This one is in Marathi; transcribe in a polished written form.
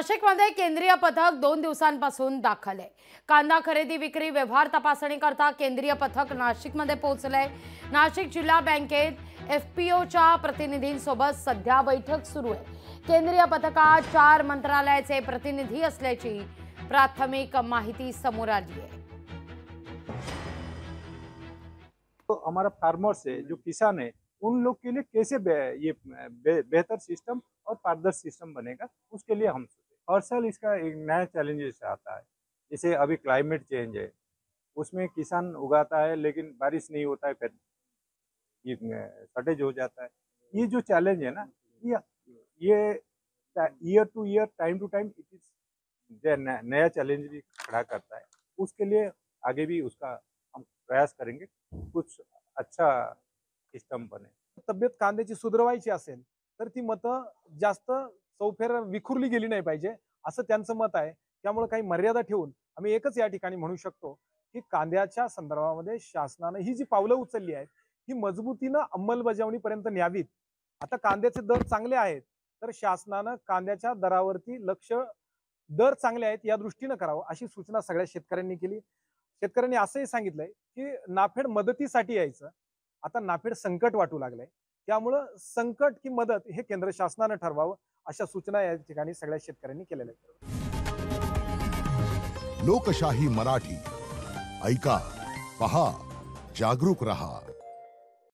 नाशिकमध्ये केंद्रीय पथक 2 दिवसांपासून दाखल आहे। कांदा खरेदी विक्री व्यवहार तपासणी करता केंद्रीय पथक नाशिकमध्ये पोहोचलंय। नाशिक जिल्हा बँकेत एफपीओच्या प्रतिनिधींसोबत सध्या बैठक सुरू आहे। केंद्रीय पथकात 4 मंत्रालयाचे प्रतिनिधी असल्याची प्राथमिक माहिती समोर आली आहे। तो हमारा फार्मर्स है, जो किसान है, उन लोग के लिए कैसे ये बेहतर सिस्टम और पारदर्शी सिस्टम बनेगा, उसके लिए हम सोचे। हर साल इसका एक नया चैलेंजेस आता है। जैसे अभी क्लाइमेट चेंज है, उसमें किसान उगाता है लेकिन बारिश नहीं होता है, फिर ये शॉर्टेज हो जाता है। ये जो चैलेंज है ना, ये year to year, time to time it is नया चैलेंज भी खड़ा करता है। उसके लिए आगे भी उसका हम प्रयास करेंगे, कुछ अच्छा सिस्टम बने। तब्येत कांद्याची सुधारायची असेल तर ती मतं जास्त चौफेर विखुरली गेली नाही पाहिजे असं त्यांचं मत आहे। त्यामुळे काही मर्यादा ठेवून आम्ही एकच या ठिकाणी म्हणू शकतो की कांद्याच्या संदर्भामध्ये शासनाने ही जी पावलं उचलली आहेत ही मजबूतीने अंमलबजावणीपर्यंत न्यावीत। आता कांद्याचे दर चांगले आहेत तर शासनाने कांद्याच्या दरावरती लक्ष, दर चांगले आहेत या दृष्टीने करावं अशी सूचना सगळ्या शेतकऱ्यांनी केली। शेतकऱ्यांनी असंही सांगितलंय की नाफेड मदतीसाठी यायचं, आता नाफेड संकट वाटू लागलंय, त्यामुळे संकट की मदत हे केंद्र शासनाने ठरवावं अशा सूचना या ठिकाणी सगळ्या शेतकऱ्यांनी केलेल्या आहेत। लोकशाही मराठी ऐका, पहा, जागरूक रहा।